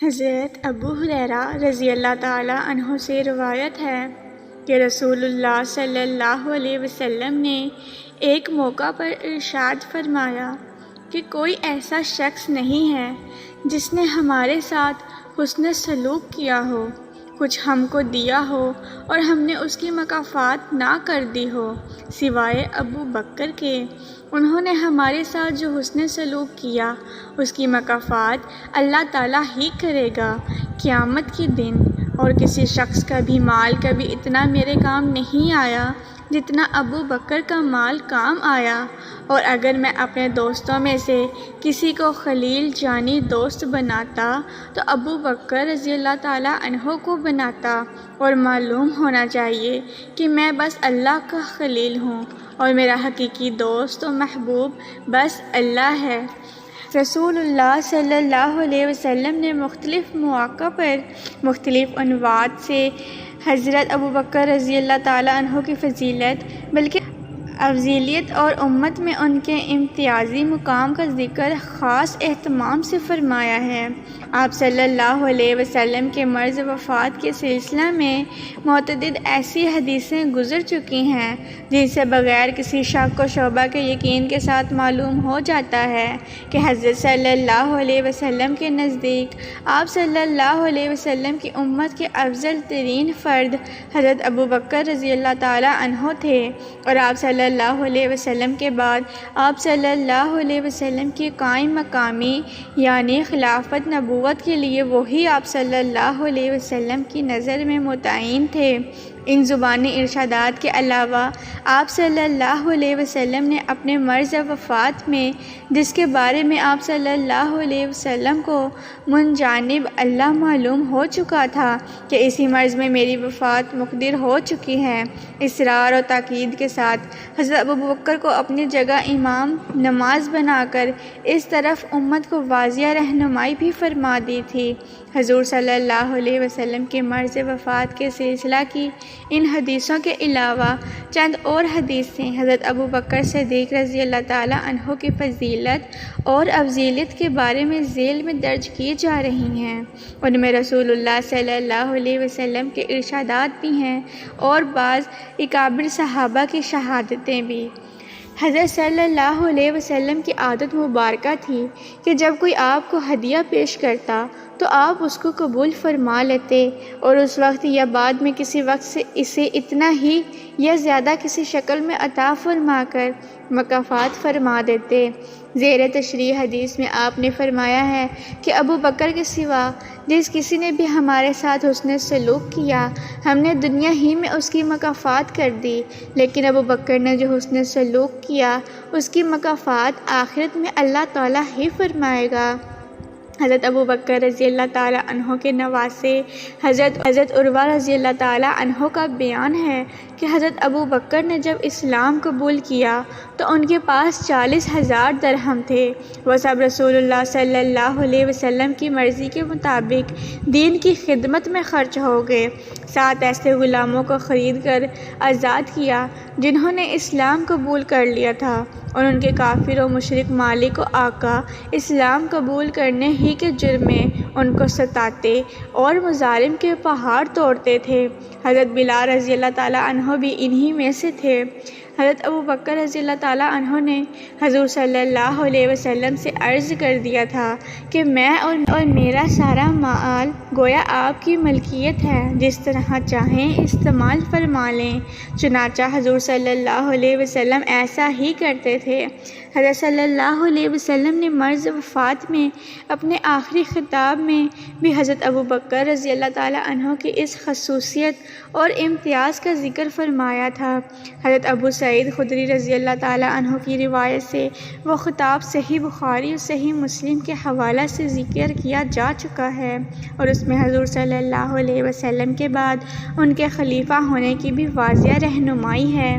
حضرت ابو ہریرہ رضی اللہ تعالیٰ عنہ سے روایت ہے کہ رسول اللہ صلی اللہ علیہ وسلم نے ایک موقع پر ارشاد فرمایا کہ کوئی ایسا شخص نہیں ہے جس نے ہمارے ساتھ حسن سلوک کیا ہو، کچھ ہم کو دیا ہو اور ہم نے اس کی مکافات نہ کر دی ہو سوائے ابو بکر کے۔ انہوں نے ہمارے ساتھ جو حسن سلوک کیا اس کی مکافات اللہ تعالیٰ ہی کرے گا قیامت کے دن، اور کسی شخص کا بھی مال کبھی اتنا میرے کام نہیں آیا جتنا ابو بکر کا مال کام آیا، اور اگر میں اپنے دوستوں میں سے کسی کو خلیل جانی دوست بناتا تو ابو بکر رضی اللہ تعالیٰ عنہ کو بناتا، اور معلوم ہونا چاہیے کہ میں بس اللہ کا خلیل ہوں اور میرا حقیقی دوست و محبوب بس اللہ ہے۔ رسول اللہ صلی اللہ علیہ وسلم نے مختلف مواقع پر مختلف عنوان سے حضرت ابوبکر رضی اللہ تعالیٰ عنہ کی فضیلت بلکہ افضلیت اور امت میں ان کے امتیازی مقام کا ذکر خاص اہتمام سے فرمایا ہے۔ آپ صلی اللہ علیہ وسلم کے مرض وفات کے سلسلہ میں متعدد ایسی حدیثیں گزر چکی ہیں جن سے بغیر کسی شک و شبہ کے یقین کے ساتھ معلوم ہو جاتا ہے کہ حضرت صلی اللہ علیہ وسلم کے نزدیک آپ صلی اللہ علیہ وسلم کی امت کے افضل ترین فرد حضرت ابوبکر رضی اللہ تعالیٰ عنہ تھے، اور آپ صلی اللہ علیہ وسلم کے بعد آپ صلی اللہ علیہ وسلم کی قائم مقامی یعنی خلافت نبوت کے لیے وہی آپ صلی اللہ علیہ وسلم کی نظر میں متعین تھے۔ ان زبانی ارشادات کے علاوہ آپ صلی اللہ علیہ وسلم نے اپنے مرض وفات میں جس کے بارے میں آپ صلی اللہ علیہ وسلم کو من جانب اللہ معلوم ہو چکا تھا کہ اسی مرض میں میری وفات مقدر ہو چکی ہے، اصرار و تاکید کے ساتھ حضرت ابوبکر کو اپنی جگہ امام نماز بنا کر اس طرف امت کو واضح رہنمائی بھی فرما دی تھی۔ حضور صلی اللہ علیہ وسلم کے مرض وفات کے سلسلہ کی ان حدیثوں کے علاوہ چند اور حدیثیں حضرت ابوبکر صدیق رضی اللہ تعالیٰ عنہ کی فضیلت اور افضلیت کے بارے میں ذیل میں درج کی جا رہی ہیں۔ ان میں رسول اللہ صلی اللہ علیہ وسلم کے ارشادات بھی ہیں اور بعض اکابر صحابہ کی شہادتیں بھی۔ حضرت صلی اللہ علیہ وسلم کی عادت مبارکہ تھی کہ جب کوئی آپ کو ہدیہ پیش کرتا تو آپ اس کو قبول فرما لیتے اور اس وقت یا بعد میں کسی وقت سے اسے اتنا ہی یا زیادہ کسی شکل میں عطا فرما کر مکافات فرما دیتے۔ زیر تشریح حدیث میں آپ نے فرمایا ہے کہ ابو بکر کے سوا جس کسی نے بھی ہمارے ساتھ حسن سلوک کیا ہم نے دنیا ہی میں اس کی مکافات کر دی، لیکن ابو بکر نے جو حسن سلوک کیا اس کی مکافات آخرت میں اللہ تعالیٰ ہی فرمائے گا۔ حضرت ابوبکر رضی اللہ تعالیٰ عنہ کے نواسے حضرت عروہ رضی اللہ تعالیٰ عنہ کا بیان ہے کہ حضرت ابوبکر نے جب اسلام قبول کیا تو ان کے پاس 40,000 درہم تھے۔ وہ سب رسول اللہ صلی اللہ علیہ وسلم کی مرضی کے مطابق دین کی خدمت میں خرچ ہو گئے۔ 7 ایسے غلاموں کو خرید کر آزاد کیا جنہوں نے اسلام قبول کر لیا تھا، اور ان کے کافر و مشرک مالک و آقا اسلام قبول کرنے ہی کے جرم میں ان کو ستاتے اور مظالم کے پہاڑ توڑتے تھے۔ حضرت بلال رضی اللہ تعالیٰ عنہ بھی انہی میں سے تھے۔ حضرت ابوبکر رضی اللہ تعالیٰ عنہ نے حضور صلی اللہ علیہ وسلم سے عرض کر دیا تھا کہ میں اور میرا سارا مال گویا آپ کی ملکیت ہے، جس طرح چاہیں استعمال فرما لیں۔ چنانچہ حضور صلی اللہ علیہ وسلم ایسا ہی کرتے تھے۔ حضرت صلی اللہ علیہ وسلم نے مرض وفات میں اپنے آخری خطاب میں بھی حضرت ابوبکر رضی اللہ تعالیٰ عنہ کی اس خصوصیت اور امتیاز کا ذکر فرمایا تھا۔ حضرت ابو سعید خدری رضی اللہ تعالیٰ عنہ کی روایت سے وہ خطاب صحیح بخاری اور صحیح مسلم کے حوالہ سے ذکر کیا جا چکا ہے، اور اس میں حضور صلی اللہ علیہ وسلم کے بعد ان کے خلیفہ ہونے کی بھی واضح رہنمائی ہے۔